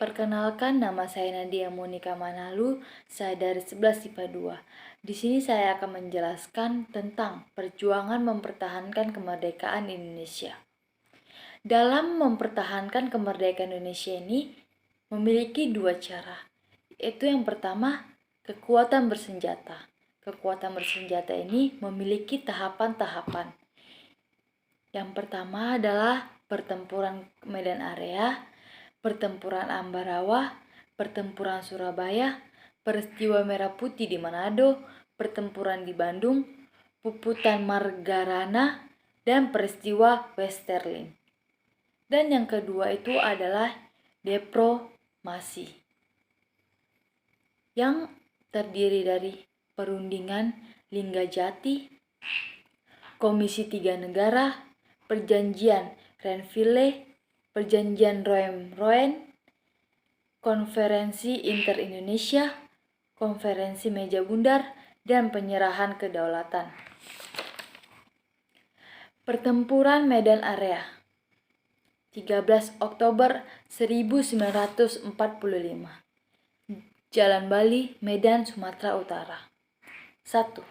Perkenalkan, nama saya Nadia Monika Manalu, saya dari 11 IPA 2. Di sini saya akan menjelaskan tentang perjuangan mempertahankan kemerdekaan Indonesia. Dalam mempertahankan kemerdekaan Indonesia ini memiliki dua cara, yaitu yang pertama, kekuatan bersenjata. Kekuatan bersenjata ini memiliki tahapan-tahapan. Yang pertama adalah pertempuran Medan Area, pertempuran Ambarawa, pertempuran Surabaya, peristiwa Merah Putih di Manado, pertempuran di Bandung, puputan Margarana, dan peristiwa Westerlin. Dan yang kedua itu adalah diplomasi, yang terdiri dari perundingan Linggajati, Komisi Tiga Negara, Perjanjian Renville, Perjanjian Rouen, Konferensi Inter-Indonesia, Konferensi Meja Bundar, dan penyerahan kedaulatan. Pertempuran Medan Area 13 Oktober 1945, Jalan Bali, Medan, Sumatera Utara. 1.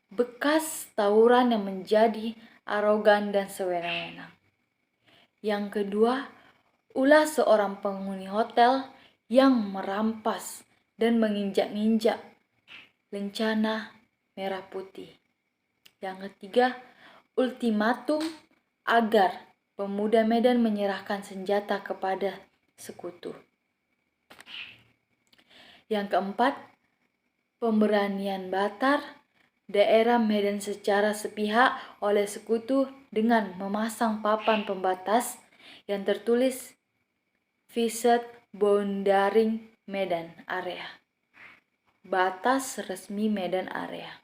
Bekas tawuran yang menjadi arogan dan sewenang-wenang. Yang kedua, ulah seorang penghuni hotel yang merampas dan menginjak-injak lencana Merah Putih. Yang ketiga, ultimatum agar pemuda Medan menyerahkan senjata kepada sekutu. Yang keempat, pemberanian Batar daerah Medan secara sepihak oleh sekutu dengan memasang papan pembatas yang tertulis Visit Boundary Medan Area, batas resmi Medan Area,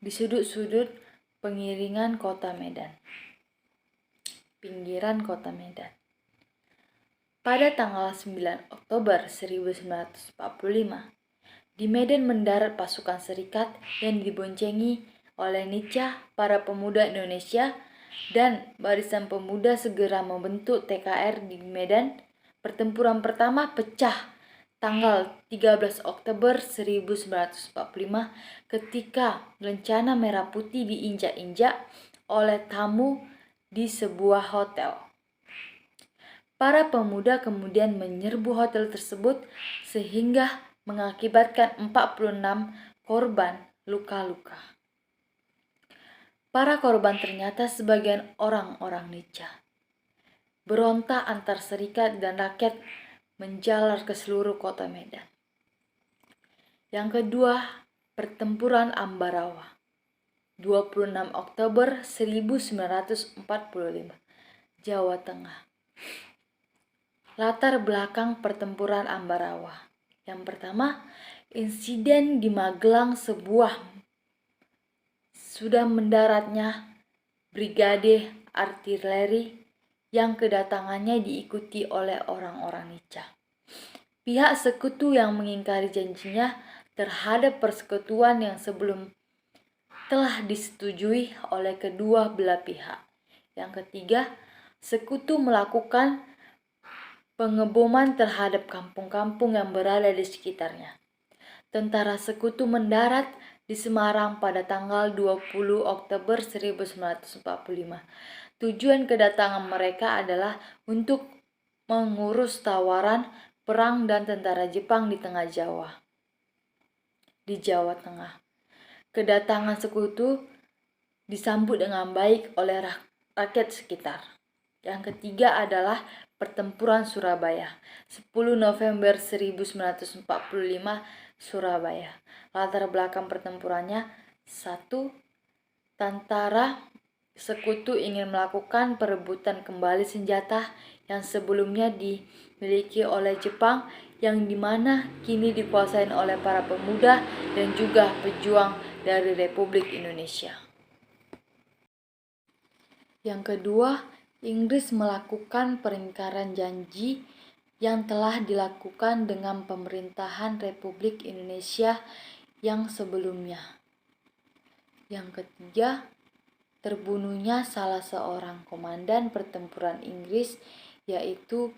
di sudut-sudut pinggiran kota Medan. Pada tanggal 9 Oktober 1945, di Medan mendarat pasukan Serikat yang diboncengi oleh Nica, para pemuda Indonesia, dan barisan pemuda segera membentuk TKR di Medan. Pertempuran pertama pecah tanggal 13 Oktober 1945 ketika lencana Merah Putih diinjak-injak oleh tamu di sebuah hotel. Para pemuda kemudian menyerbu hotel tersebut sehingga mengakibatkan 46 korban luka-luka. Para korban ternyata sebagian orang-orang Nica. Berontak antar Serikat dan rakyat menjalar ke seluruh kota Medan. Yang kedua, pertempuran Ambarawa 26 Oktober 1945, Jawa Tengah. Latar belakang pertempuran Ambarawa. Yang pertama, insiden di Magelang sudah mendaratnya brigade artileri yang kedatangannya diikuti oleh orang-orang Nica. Pihak sekutu yang mengingkari janjinya terhadap persekutuan yang sebelum telah disetujui oleh kedua belah pihak. Yang ketiga, sekutu melakukan pengeboman terhadap kampung-kampung yang berada di sekitarnya. Tentara sekutu mendarat di Semarang pada tanggal 20 Oktober 1945. Tujuan kedatangan mereka adalah untuk mengurus tawaran perang dan tentara Jepang di Jawa Tengah. Kedatangan sekutu disambut dengan baik oleh rakyat sekitar. Yang ketiga adalah pertempuran Surabaya, 10 November 1945, Surabaya. Latar belakang pertempurannya: 1. Tentara sekutu ingin melakukan perebutan kembali senjata yang sebelumnya dimiliki oleh Jepang, yang dimana kini dikuasai oleh para pemuda dan juga pejuang dari Republik Indonesia. Yang kedua, Inggris melakukan peringkaran janji yang telah dilakukan dengan pemerintahan Republik Indonesia yang sebelumnya. Yang ketiga, terbunuhnya salah seorang komandan pertempuran Inggris, yaitu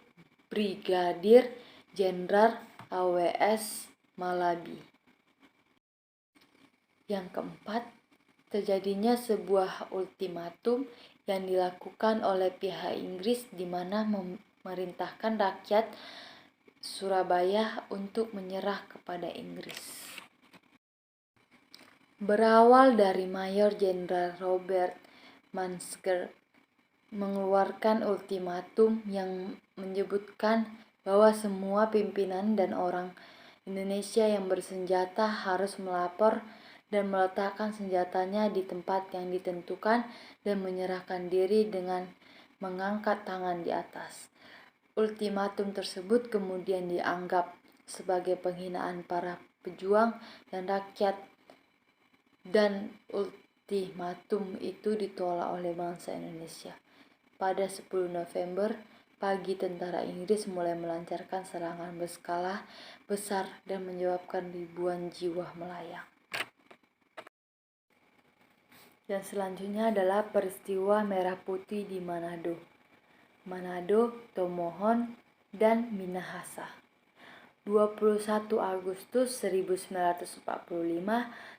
Brigadir Jenderal AWS Malabi. Yang keempat, terjadinya sebuah ultimatum yang dilakukan oleh pihak Inggris di mana memerintahkan rakyat Surabaya untuk menyerah kepada Inggris. Berawal dari Mayor Jenderal Robert Mansker mengeluarkan ultimatum yang menyebutkan bahwa semua pimpinan dan orang Indonesia yang bersenjata harus melapor dan meletakkan senjatanya di tempat yang ditentukan dan menyerahkan diri dengan mengangkat tangan di atas. Ultimatum tersebut kemudian dianggap sebagai penghinaan para pejuang dan rakyat, dan ultimatum itu ditolak oleh bangsa Indonesia. Pada 10 November pagi, tentara Inggris mulai melancarkan serangan berskala besar dan menyebabkan ribuan jiwa melayang. Dan selanjutnya adalah peristiwa Merah Putih di Manado, Tomohon, dan Minahasa. 21 Agustus 1945,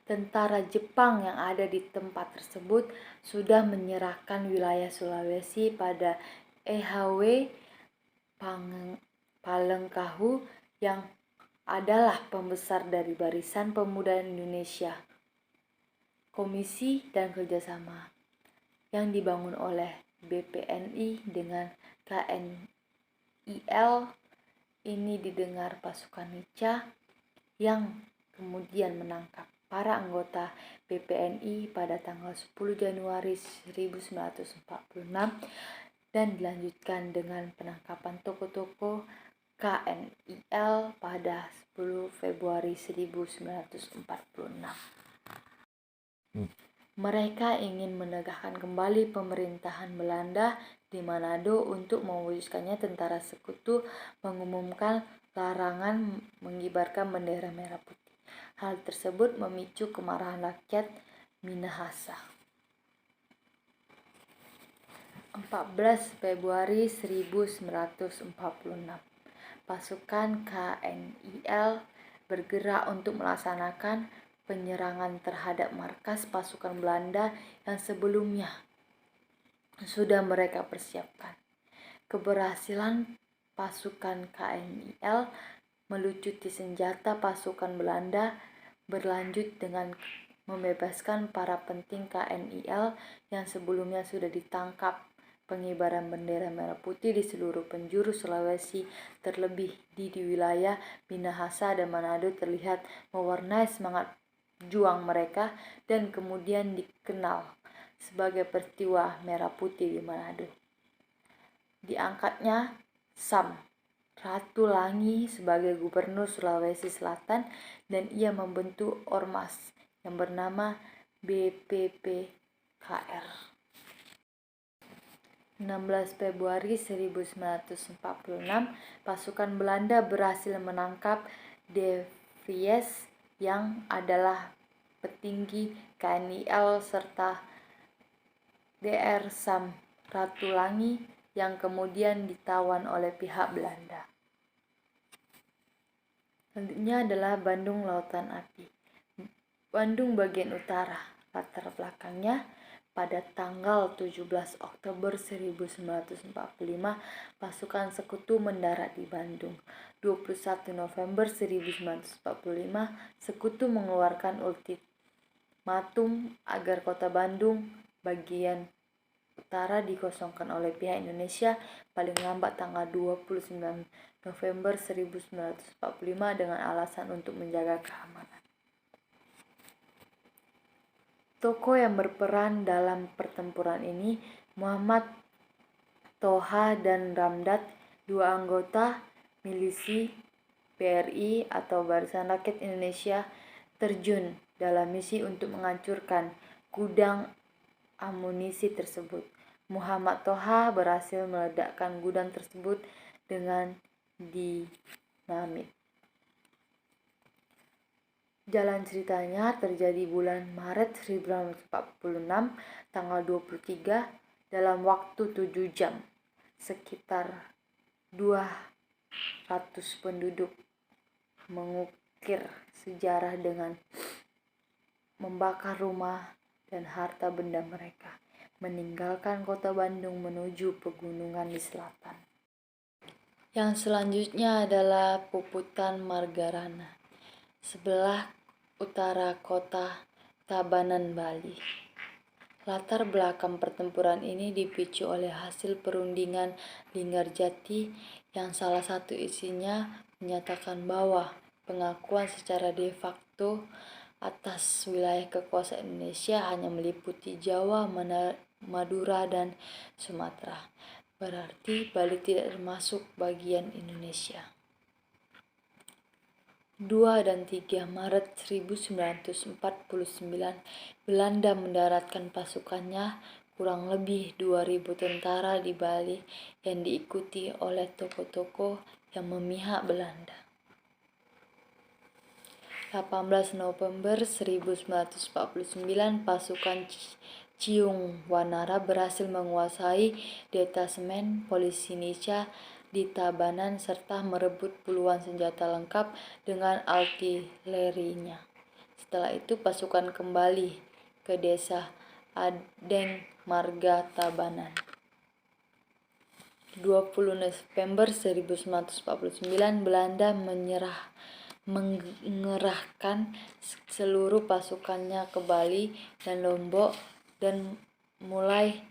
tentara Jepang yang ada di tempat tersebut sudah menyerahkan wilayah Sulawesi pada EHW Palengkahu yang adalah pembesar dari Barisan Pemuda Indonesia. Komisi dan kerjasama yang dibangun oleh BPNI dengan KNIL ini didengar pasukan Nica yang kemudian menangkap para anggota BPNI pada tanggal 10 Januari 1946 dan dilanjutkan dengan penangkapan tokoh-tokoh KNIL pada 10 Februari 1946. Mereka ingin menegakkan kembali pemerintahan Belanda di Manado. Untuk mewujudkannya, tentara sekutu mengumumkan larangan mengibarkan bendera merah putih. Hal tersebut memicu kemarahan rakyat Minahasa. 14 Februari 1946, pasukan KNIL bergerak untuk melaksanakan penyerangan terhadap markas pasukan Belanda yang sebelumnya sudah mereka persiapkan. Keberhasilan pasukan KNIL melucuti senjata pasukan Belanda berlanjut dengan membebaskan para penting KNIL yang sebelumnya sudah ditangkap. Pengibaran bendera merah putih di seluruh penjuru Sulawesi, terlebih di wilayah Minahasa dan Manado, terlihat mewarnai semangat juang mereka dan kemudian dikenal sebagai peristiwa Merah Putih di Manado. Diangkatnya Sam Ratulangi sebagai gubernur Sulawesi Selatan dan ia membentuk ormas yang bernama BPPKR. 16 Februari 1946, pasukan Belanda berhasil menangkap De Vries yang adalah petinggi KNIL serta Dr. Sam Ratulangi yang kemudian ditawan oleh pihak Belanda. Selanjutnya adalah Bandung Lautan Api. Bandung bagian utara. Latar belakangnya, pada tanggal 17 Oktober 1945, pasukan sekutu mendarat di Bandung. 21 November 1945, sekutu mengeluarkan ultimatum agar kota Bandung bagian utara dikosongkan oleh pihak Indonesia paling lambat tanggal 29 November 1945 dengan alasan untuk menjaga keamanan. Tokoh yang berperan dalam pertempuran ini, Muhammad Toha dan Ramdat, dua anggota milisi BRI atau Barisan Rakyat Indonesia, terjun dalam misi untuk menghancurkan gudang amunisi tersebut. Muhammad Toha berhasil meledakkan gudang tersebut dengan dinamit. Jalan ceritanya terjadi bulan Maret 1946, tanggal 23, dalam waktu 7 jam, sekitar 2 penduduk, mengukir sejarah dengan membakar rumah dan harta benda mereka, meninggalkan kota Bandung menuju pegunungan di selatan. Yang selanjutnya adalah Puputan Margarana, sebelah utara kota Tabanan, Bali. Latar belakang pertempuran ini dipicu oleh hasil perundingan Linggarjati yang salah satu isinya menyatakan bahwa pengakuan secara de facto atas wilayah kekuasaan Indonesia hanya meliputi Jawa, Madura, dan Sumatera. Berarti Bali tidak termasuk bagian Indonesia. 2 dan 3 Maret 1949, Belanda mendaratkan pasukannya kurang lebih 2.000 tentara di Bali yang diikuti oleh tokoh-tokoh yang memihak Belanda. 18 November 1949, pasukan Ciung Wanara berhasil menguasai detasemen polisi Indonesia di Tabanan serta merebut puluhan senjata lengkap dengan artilerinya. Setelah itu pasukan kembali ke desa Adeng Marga Tabanan. 20 November 1949, Belanda mengerahkan seluruh pasukannya ke Bali dan Lombok dan mulai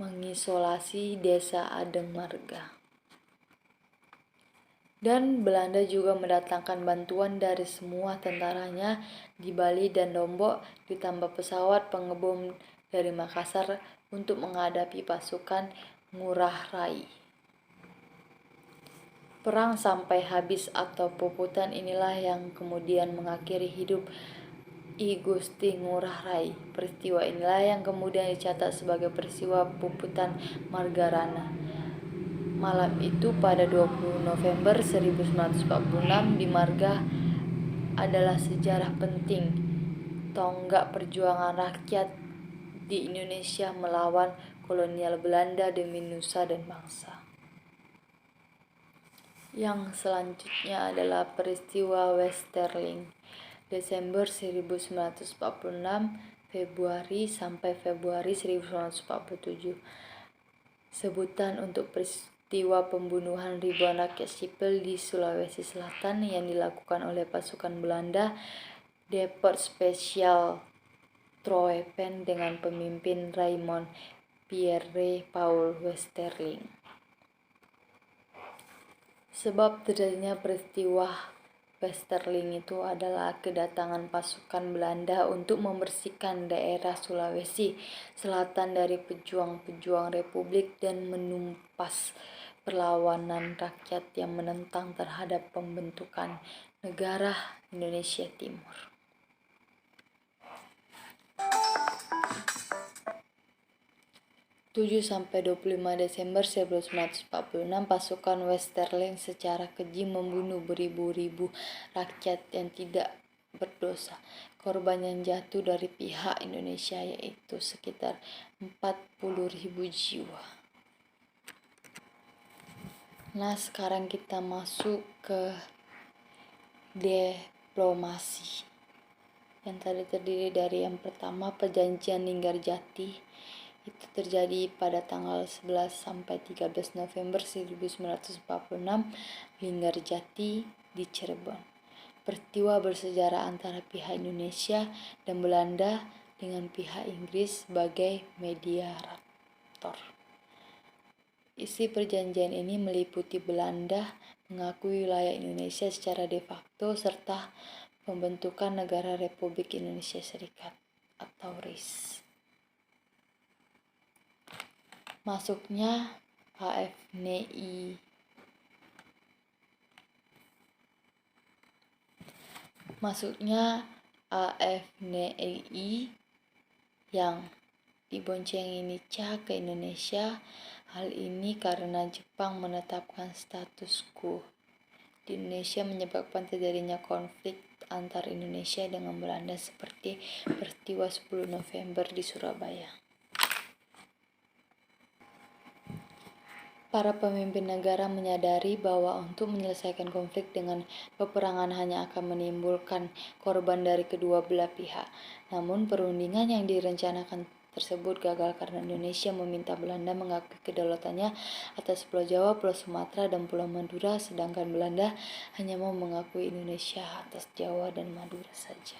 mengisolasi desa Adeng Marga. Dan Belanda juga mendatangkan bantuan dari semua tentaranya di Bali dan Lombok ditambah pesawat pengebom dari Makassar untuk menghadapi pasukan Ngurah Rai. Perang sampai habis atau Puputan inilah yang kemudian mengakhiri hidup I Gusti Ngurah Rai. Peristiwa inilah yang kemudian dicatat sebagai peristiwa Puputan Margarana. Malam itu pada 20 November 1946 di Marga adalah sejarah penting tonggak perjuangan rakyat di Indonesia melawan kolonial Belanda demi nusa dan bangsa. Yang selanjutnya adalah peristiwa Westerling, Desember 1946, Februari sampai Februari 1947. Sebutan untuk peristiwa pembunuhan ribuan rakyat sipil di Sulawesi Selatan yang dilakukan oleh pasukan Belanda, Depot Spesial Troepen dengan pemimpin Raymond Pierre Paul Westerling. Sebab terjadinya peristiwa Westerling itu adalah kedatangan pasukan Belanda untuk membersihkan daerah Sulawesi Selatan dari pejuang-pejuang Republik dan menumpas perlawanan rakyat yang menentang terhadap pembentukan negara Indonesia Timur. 7-25 Desember 1946, pasukan Westerling secara keji membunuh beribu-ribu rakyat yang tidak berdosa. Korban yang jatuh dari pihak Indonesia yaitu sekitar 40.000 jiwa. Nah, sekarang kita masuk ke diplomasi. Yang tadi terdiri dari yang pertama Perjanjian Linggarjati. Itu terjadi pada tanggal 11 sampai 13 November 1946 Linggarjati di Cirebon. Peristiwa bersejarah antara pihak Indonesia dan Belanda dengan pihak Inggris sebagai mediator. Isi perjanjian ini meliputi Belanda mengakui wilayah Indonesia secara de facto serta pembentukan Negara Republik Indonesia Serikat atau RIS. Masuknya AFNI yang diboncengi Nica ke Indonesia. Hal ini karena Jepang menetapkan status quo di Indonesia menyebabkan terjadinya konflik antar Indonesia dengan Belanda seperti peristiwa 10 November di Surabaya. Para pemimpin negara menyadari bahwa untuk menyelesaikan konflik dengan peperangan hanya akan menimbulkan korban dari kedua belah pihak. Namun perundingan yang direncanakan tersebut gagal karena Indonesia meminta Belanda mengakui kedaulatannya atas Pulau Jawa, Pulau Sumatera, dan Pulau Madura, sedangkan Belanda hanya mau mengakui Indonesia atas Jawa dan Madura saja.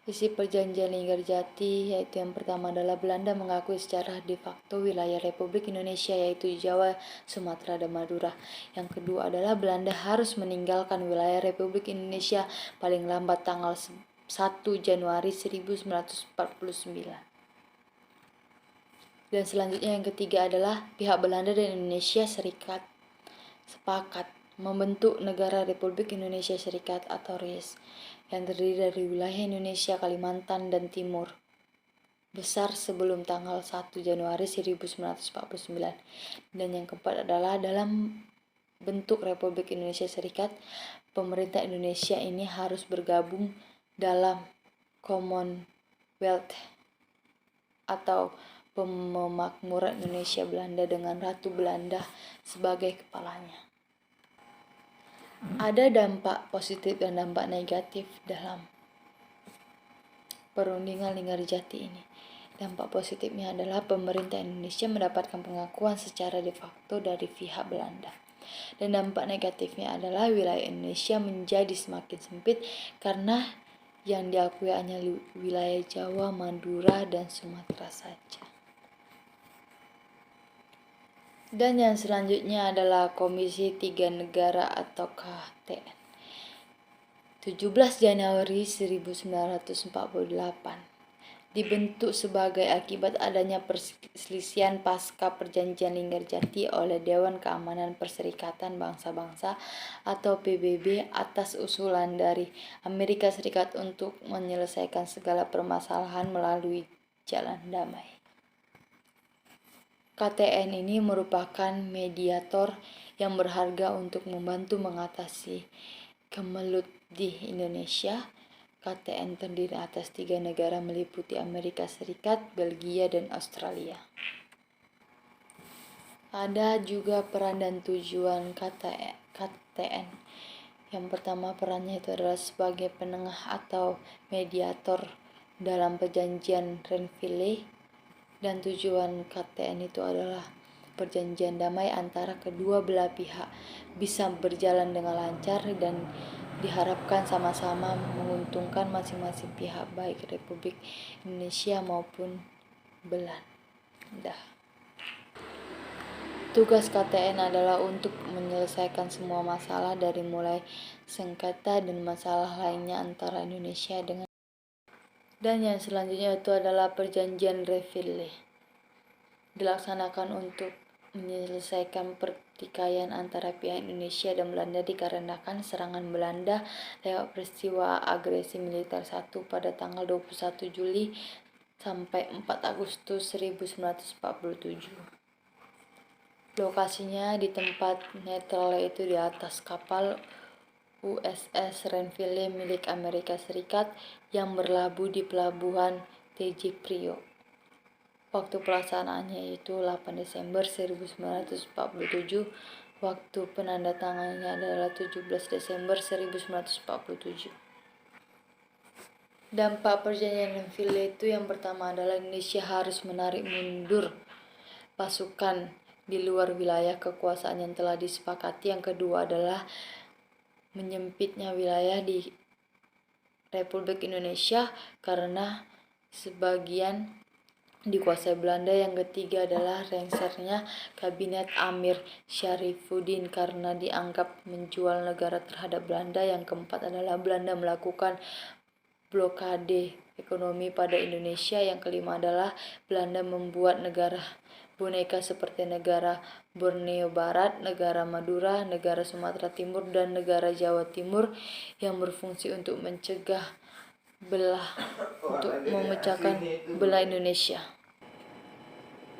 Isi perjanjian Linggarjati yaitu yang pertama adalah Belanda mengakui secara de facto wilayah Republik Indonesia yaitu Jawa, Sumatera, dan Madura. Yang kedua adalah Belanda harus meninggalkan wilayah Republik Indonesia paling lambat tanggal 1 Januari 1949. Dan selanjutnya yang ketiga adalah pihak Belanda dan Indonesia Serikat sepakat membentuk Negara Republik Indonesia Serikat atau RIS yang terdiri dari wilayah Indonesia, Kalimantan, dan Timur besar sebelum tanggal 1 Januari 1949. Dan yang keempat adalah dalam bentuk Republik Indonesia Serikat, pemerintah Indonesia ini harus bergabung dalam Commonwealth atau Pemakmuran Indonesia Belanda dengan Ratu Belanda sebagai kepalanya. Ada dampak positif dan dampak negatif dalam perundingan Linggarjati ini. Dampak positifnya adalah pemerintah Indonesia mendapatkan pengakuan secara de facto dari pihak Belanda. Dan dampak negatifnya adalah wilayah Indonesia menjadi semakin sempit karena yang diakui hanya wilayah Jawa, Madura, dan Sumatera saja. Dan yang selanjutnya adalah Komisi Tiga Negara atau KTN. 17 Januari 1948 dibentuk sebagai akibat adanya perselisihan pasca Perjanjian Linggarjati oleh Dewan Keamanan Perserikatan Bangsa-Bangsa atau PBB atas usulan dari Amerika Serikat untuk menyelesaikan segala permasalahan melalui jalan damai. KTN ini merupakan mediator yang berharga untuk membantu mengatasi kemelut di Indonesia. KTN terdiri atas 3 negara meliputi Amerika Serikat, Belgia, dan Australia. Ada juga peran dan tujuan KTN. Yang pertama, perannya itu adalah sebagai penengah atau mediator dalam perjanjian Renville. Dan tujuan KTN itu adalah perjanjian damai antara kedua belah pihak bisa berjalan dengan lancar dan diharapkan sama-sama menguntungkan masing-masing pihak, baik Republik Indonesia maupun Belanda. Tugas KTN adalah untuk menyelesaikan semua masalah dari mulai sengketa dan masalah lainnya antara Indonesia dengan. Dan yang selanjutnya itu adalah perjanjian Renville. Dilaksanakan untuk menyelesaikan pertikaian antara pihak Indonesia dan Belanda dikarenakan serangan Belanda lewat peristiwa agresi militer 1 pada tanggal 21 Juli sampai 4 Agustus 1947. Lokasinya di tempat netral yaitu di atas kapal USS Renville milik Amerika Serikat yang berlabuh di pelabuhan TJ Priok. Waktu pelaksanaannya yaitu 8 Desember 1947. Waktu penandatangannya adalah 17 Desember 1947. Dampak perjanjian Renville itu yang pertama adalah Indonesia harus menarik mundur pasukan di luar wilayah kekuasaan yang telah disepakati. Yang kedua adalah menyempitnya wilayah di Republik Indonesia karena sebagian dikuasai Belanda. Yang ketiga adalah lengsernya Kabinet Amir Syarifuddin karena dianggap menjual negara terhadap Belanda. Yang keempat adalah Belanda melakukan blokade ekonomi pada Indonesia. Yang kelima adalah Belanda membuat negara boneka seperti negara Borneo Barat, negara Madura, negara Sumatera Timur, dan negara Jawa Timur yang berfungsi untuk mencegah untuk memecahkan belah Indonesia.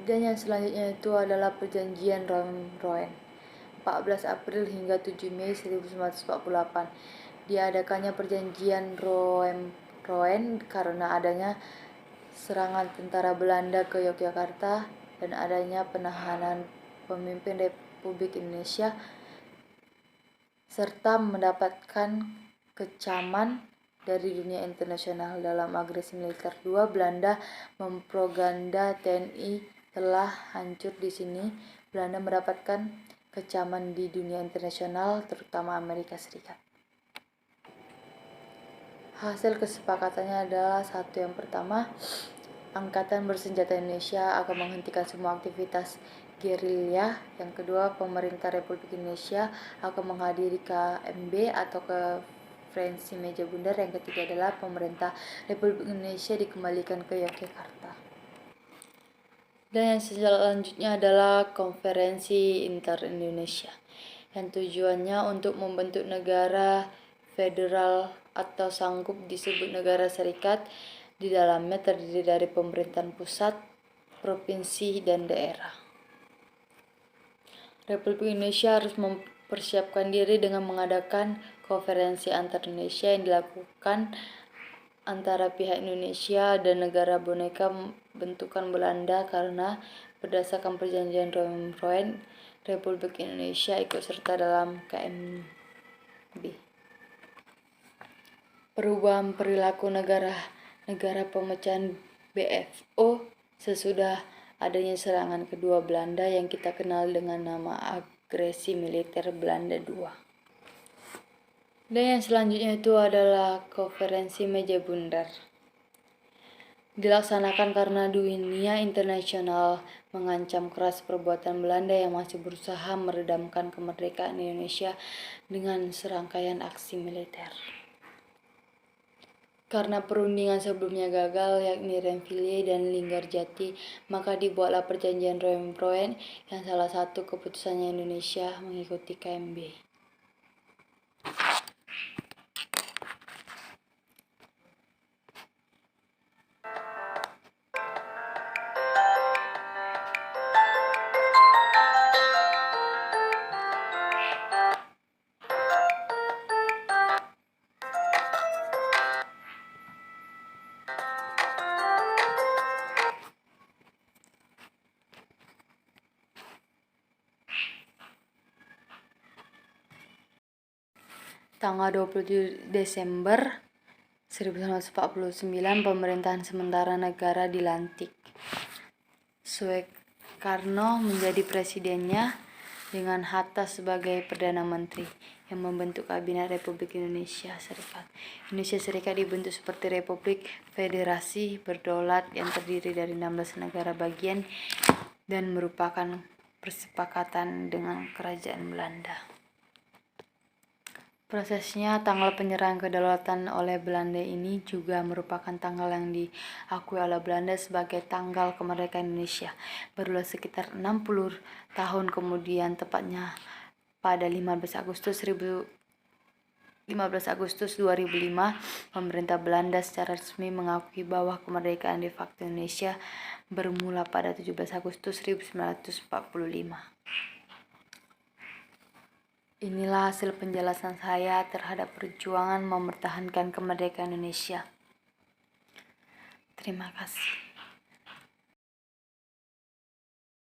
Dan yang selanjutnya itu adalah perjanjian Rouen 14 April hingga 7 Mei 1948. Diadakannya perjanjian Rouen karena adanya serangan tentara Belanda ke Yogyakarta dan adanya penahanan pemimpin Republik Indonesia serta mendapatkan kecaman dari dunia internasional. Dalam agresi militer 2, Belanda mempropaganda TNI telah hancur. Di sini Belanda mendapatkan kecaman di dunia internasional, terutama Amerika Serikat. Hasil kesepakatannya adalah satu, yang pertama, Angkatan Bersenjata Indonesia akan menghentikan semua aktivitas gerilya. Yang kedua, pemerintah Republik Indonesia akan menghadiri KMB atau Konferensi Meja Bundar. Yang ketiga adalah pemerintah Republik Indonesia dikembalikan ke Yogyakarta. Dan yang selanjutnya adalah Konferensi Inter-Indonesia, yang tujuannya untuk membentuk negara federal atau sanggup disebut negara serikat. Di dalamnya terdiri dari pemerintahan pusat, provinsi, dan daerah. Republik Indonesia harus mempersiapkan diri dengan mengadakan konferensi antar Indonesia yang dilakukan antara pihak Indonesia dan negara boneka bentukan Belanda, karena berdasarkan perjanjian Rome-Rouen, Republik Indonesia ikut serta dalam KMB. Perubahan perilaku negara pemecahan BFO sesudah adanya serangan kedua Belanda yang kita kenal dengan nama agresi militer Belanda II. Dan yang selanjutnya itu adalah Konferensi Meja Bundar. Dilaksanakan karena dunia internasional mengancam keras perbuatan Belanda yang masih berusaha meredamkan kemerdekaan Indonesia dengan serangkaian aksi militer. Karena perundingan sebelumnya gagal, yakni Renville dan Linggarjati, maka dibuatlah perjanjian Rome-Rouen yang salah satu keputusannya Indonesia mengikuti KMB. Tanggal 27 Desember 1949, pemerintahan sementara negara dilantik. Soekarno menjadi presidennya dengan Hatta sebagai Perdana Menteri yang membentuk Kabinet Republik Indonesia Serikat. Indonesia Serikat dibentuk seperti Republik Federasi berdaulat yang terdiri dari 16 negara bagian dan merupakan persepakatan dengan Kerajaan Belanda. Prosesnya, tanggal penyerahan kedaulatan oleh Belanda ini juga merupakan tanggal yang diakui oleh Belanda sebagai tanggal kemerdekaan Indonesia. Barulah sekitar 60 tahun kemudian, tepatnya pada 15 Agustus 2005, pemerintah Belanda secara resmi mengakui bahwa kemerdekaan de facto Indonesia bermula pada 17 Agustus 1945. Inilah hasil penjelasan saya terhadap perjuangan mempertahankan kemerdekaan Indonesia. Terima kasih.